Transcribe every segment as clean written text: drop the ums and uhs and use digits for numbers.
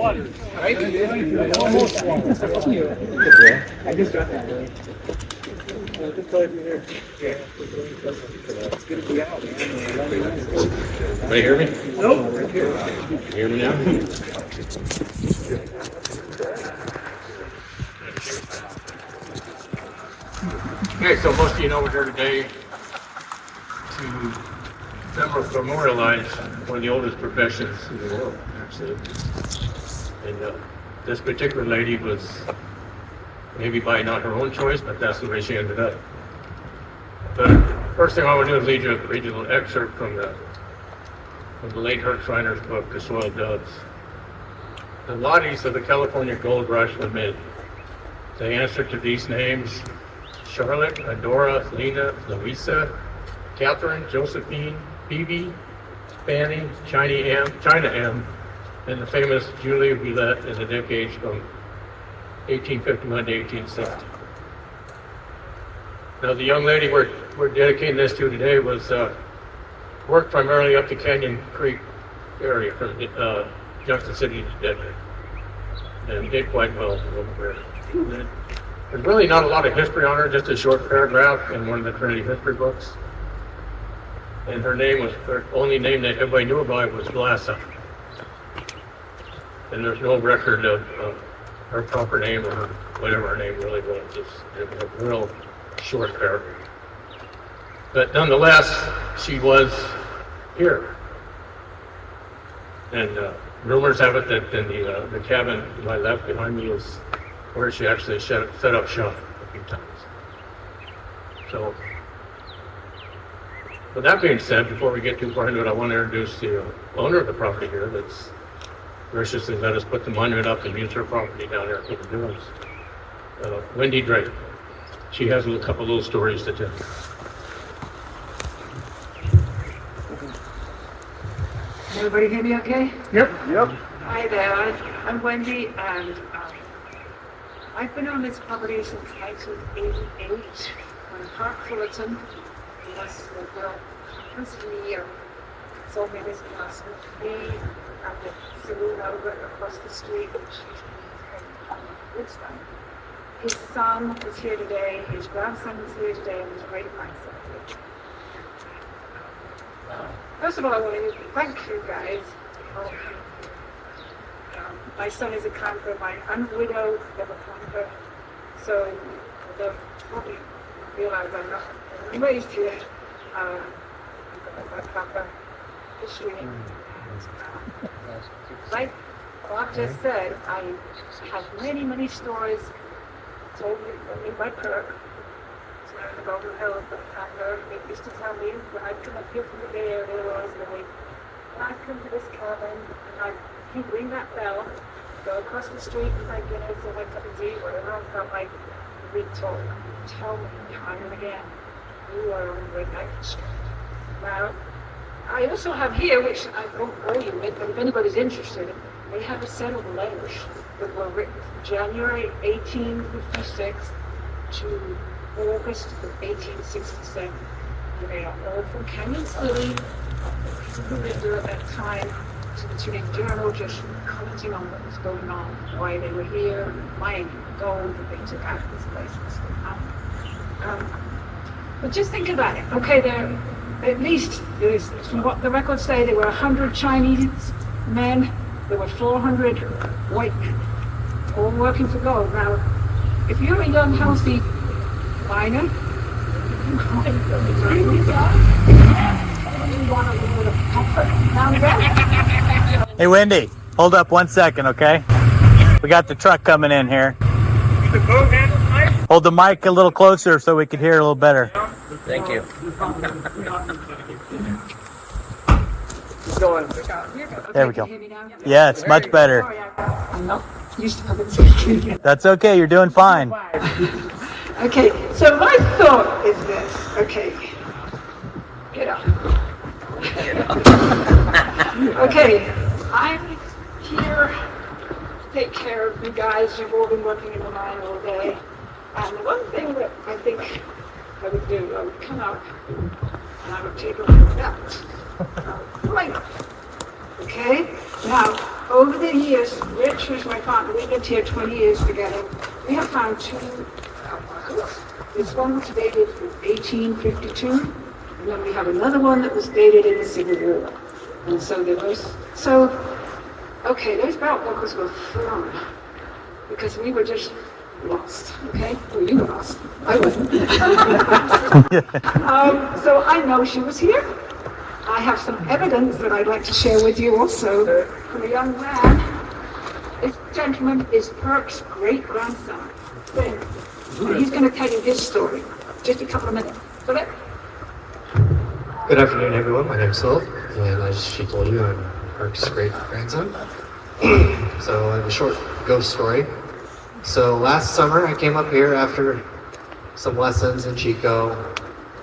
I just got that. It's good to be out, man. Can you hear me? Nope. Right here. Can you hear me now? Okay, so most of you know we're here today to memorialize one of the oldest professions in the world, actually. And this particular lady was maybe by not her own choice, but that's the way she ended up. But first thing I want to do is read you a little excerpt from the late Herc Schreiner's book, The Soiled Doves. The wadis of the California Gold Rush were made. They answered to these names: Charlotte, Adora, Lena, Louisa, Catherine, Josephine, Phoebe, Fanny, China M, and the famous Julia Villette in the decades from 1851 to 1860. Now, the young lady we're dedicating this to today was worked primarily up the Canyon Creek area from Junction City to Denver, and did quite well over there. There's really not a lot of history on her, just a short paragraph in one of the Trinity history books. And her name was, her only name that everybody knew about was Vlasa. And there's no record of her proper name or whatever her name really was. It was a real short paragraph. But nonetheless, she was here. And rumors have it that in the cabin to my left behind me is where she actually set up shop a few times. So, with that being said, before we get too far into it, I want to introduce the owner of the property here that's graciously let us put the monument up and use her property down there for the dunes. Wendy Drake. She has a couple little stories to tell. Everybody hear me okay? Yep. Hi there, I'm Wendy, and I've been on this property since 1988 when Park Fullerton was the world conference in the year. Sold me this castle to me and the saloon over across the street, which is Woodstock. His son was here today, his grandson was here today, and his great-grandson was here. First of all, I want to thank you guys. My son is a camper, I'm a widow of a camper, so they'll probably realize I'm not raised here. I've got camper history. Like Bob just said, I have many stories told me in my perk. About the hill of the camper. They used to tell me when I'd come up here from the Bay Area, when I'd come to this cabin, and he'd ring that bell, go across the street with my Guinness or my cup of tea, whatever I felt like, we'd talk, tell me time and again, you are on Great Night Street. Now, I also have here, which I won't bore you with, but if anybody's interested, they have a set of letters that were written from January 1856 to August of 1867. They are all from Canyon City, who lived there at that time, to the Trinity Journal, just commenting on what was going on, why they were here, mining gold that they took out of this place and stuff. But just think about it. Okay, there, at least, from what the records say, there were 100 Chinese men, there were 400 white men, all working for gold. Now, if you're a young, healthy miner, Hey Wendy, hold up 1 second, okay? We got the truck coming in here. Hold the mic a little closer so we can hear it a little better. Thank you. There we go. Yes, much better. I'm not used to public speaking. That's okay, you're doing fine. Okay, so my thought is this. Okay, get up. Okay, I'm here to take care of you guys. You've all been working in the mine all day. And the one thing that I think I would do, I would come out and I would take a look at that. Right. Okay, now, over the years, Rich, who's my partner, we lived here 20 years together. We have found two houses. This one was dated from 1852, and then we have another one that was dated in the Civil War. And so there was, okay, those belt buckles were thrown because we were just lost, okay? Well, you were lost. I wasn't. So I know she was here. I have some evidence that I'd like to share with you also from a young man. This gentleman is Perk's great-grandson. And he's going to tell you his story. Just a couple of minutes. So that. Good afternoon, everyone. My name's Phil, and as she told you, I'm Perk's great-grandson. So I have a short ghost story. So last summer, I came up here after some lessons in Chico.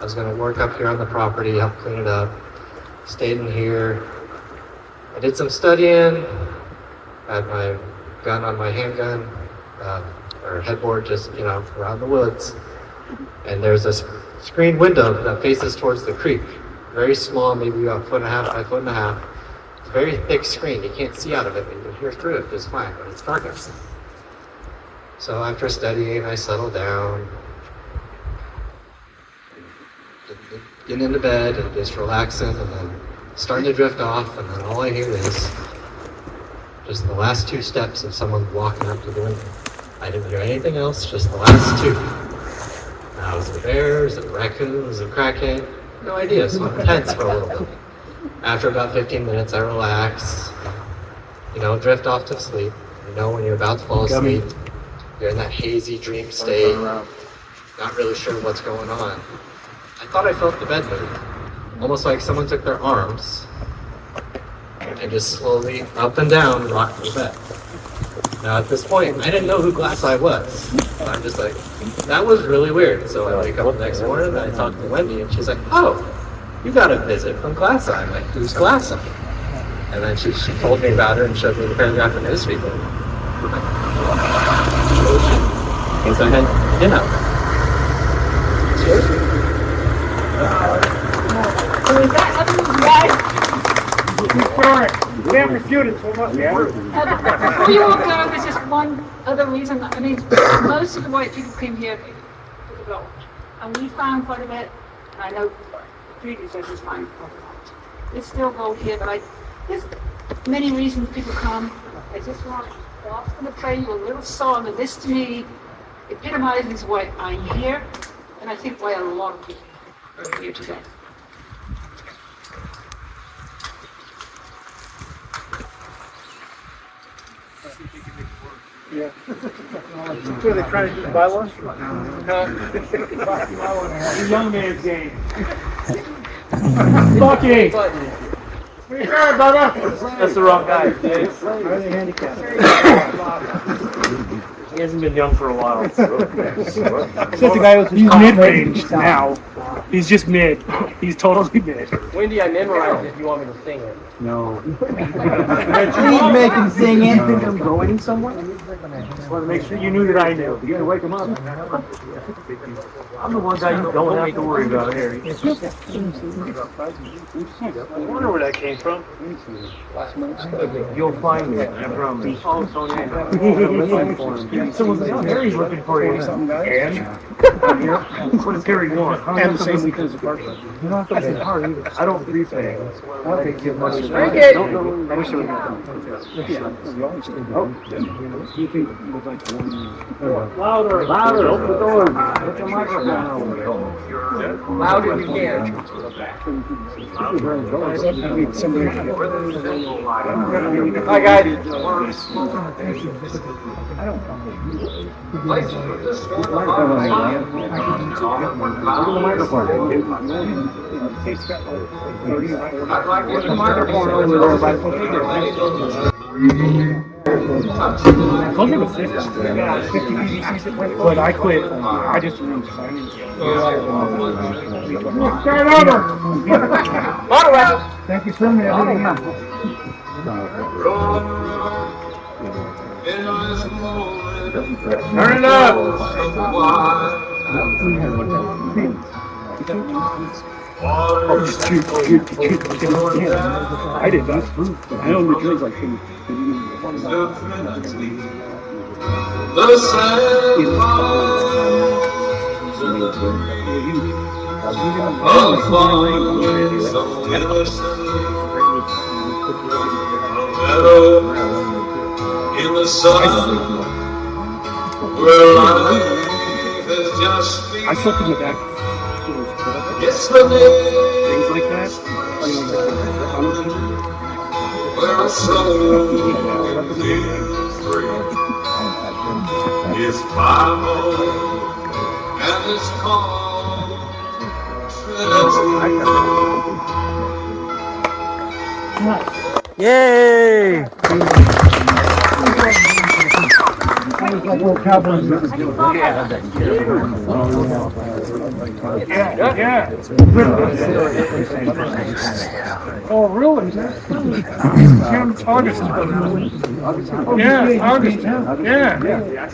I was going to work up here on the property, help clean it up. Stayed in here. I did some studying. I had my gun on my handgun, or headboard, just, around the woods. And there's a screen window that faces towards the creek. Very small, maybe about 1.5 by 1.5. It's a very thick screen. You can't see out of it, but you can hear through it just fine, but it's dark outside. So after studying, I settled down, getting into bed and just relaxing, and then starting to drift off, and then all I hear is just the last two steps of someone walking up to the window. I didn't hear anything else, just the last two. Now, was it a bear, was it a raccoon, was it a crackhead? No idea, so I'm tense for a little bit. After about 15 minutes, I relax, drift off to sleep. When you're about to fall asleep, you're in that hazy dream state, not really sure what's going on. I thought I felt the bed move, almost like someone took their arms and just slowly up and down rocked the bed. Now at this point, I didn't know who Glass Eye was. I'm just like, that was really weird. So I wake up the next morning and I talk to Wendy, and she's like, oh, you got a visit from Glass Eye. I'm like, who's Glass Eye? And then she told me about her and showed me the paragraph in Newsweek. And so I had dinner. So is that evidence, guys? We haven't refuted so much. Before you all go, there's just one other reason. I mean, most of the white people came here for the gold. And we found quite a bit. I know the predecessors find quite a lot. There's still gold here, but there's many reasons people come. I just want to play you a little song, and this to me epitomizes why I'm here, and I think why a lot of people are here today. Yeah. What are they trying to do, bylaws? The young man's game. Lucky! Where you going, brother? That's the wrong guy. Are they handicapped? He hasn't been young for a while. Except the guy was he's mid-range now. He's just mid. He's totally mid. Wendy, I memorized it if you want me to sing it. No. Please make him sing it. Think I'm going somewhere? Just want to make sure you knew that I knew. You gotta wake him up. I'm the one guy you don't have to worry about here. I wonder where that came from. You'll find me, I promise. Oh, someone's like, Harry's looking for you. And? What does Harry want? And the same week as the party. You don't have to listen hard either. I don't repay. Okay, give much. Very good. I wish I would have done. You think it was like one. Louder, louder, open the door. Put your microphone over there. Louder you can. Hi, guys. Closer to 50. But I quit. I just moved. Start over. Thank you so much. Turn it up! Oh, just shoot. I did that. I only drink like him. The sand in the sun, where life has just I slept in the back. it's the day Things like that. where a soul is free. It's Bible and it's called Trinity. Yay! Yeah. Oh, really? August. Yeah, August. Yeah.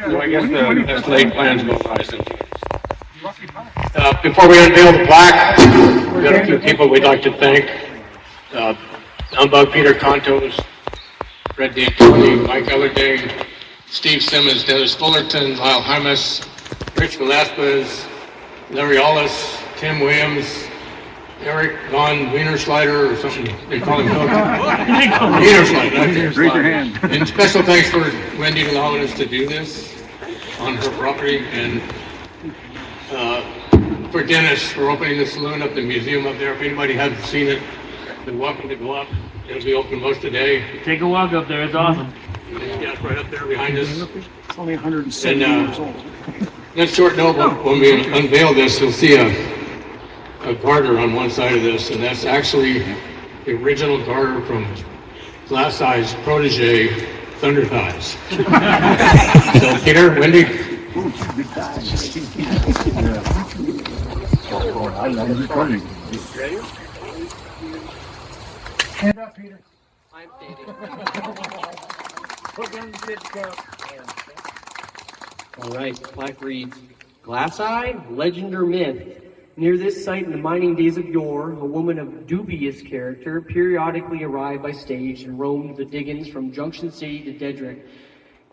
So I guess as laid plans go by. Before we unveil the plaque, we've got a few people we'd like to thank. Humbug Peter Contos, Fred D'Antoni, Mike Ellerday, Steve Simmons, Dennis Fullerton, Lyle Hymas, Rich Velasquez, Larry Ollis, Tim Williams, Eric Von Wienerschleider, or something they call him. Wienerschleider, not Wienerschleider. Raise your hand. And special thanks for Wendy allowing us to do this on her property, and for Dennis for opening the saloon up, the museum up there. If anybody hasn't seen it, they're welcome to go up. It'll be open most of the day. Take a walk up there, it's awesome. Yeah, it's right up there behind us. It's only 170 And, years old. That short note, when we unveil this, you'll see a garter on one side of this, and that's actually the original garter from Glass Eye's protege, Thunder Thighs. So, Peter, Wendy. Hand up, Peter. I'm dating. Put down the bid cup. All right, plaque reads, Glass Eye, legend or myth. Near this site in the mining days of yore, a woman of dubious character periodically arrived by stage and roamed the diggings from Junction City to Dedrick.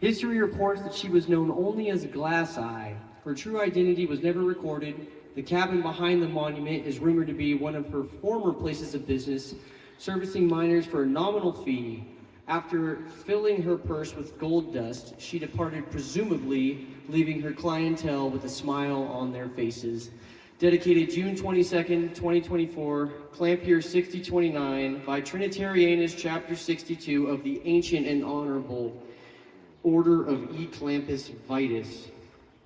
History reports that she was known only as Glass Eye. Her true identity was never recorded. The cabin behind the monument is rumored to be one of her former places of business, servicing miners for a nominal fee. After filling her purse with gold dust, she departed, presumably leaving her clientele with a smile on their faces. Dedicated June 22nd, 2024, Clampier 6029 by Trinitarianus Chapter 62 of the Ancient and Honorable Order of E. Clampus Vitus.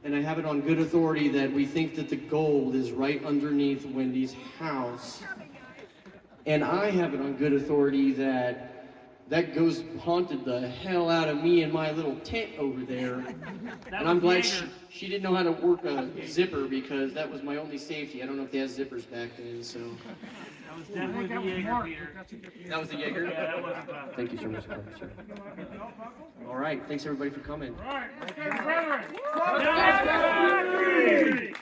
And I have it on good authority that we think that the gold is right underneath Wendy's house. And I have it on good authority that that ghost haunted the hell out of me in my little tent over there. And I'm glad she didn't know how to work a zipper, because that was my only safety. I don't know if they had zippers back then, so. That was definitely the Jaeger, Peter. That was the Jaeger? Yeah, that wasn't bad. Thank you so much, sir. All right, thanks everybody for coming. All right. Okay, brethren.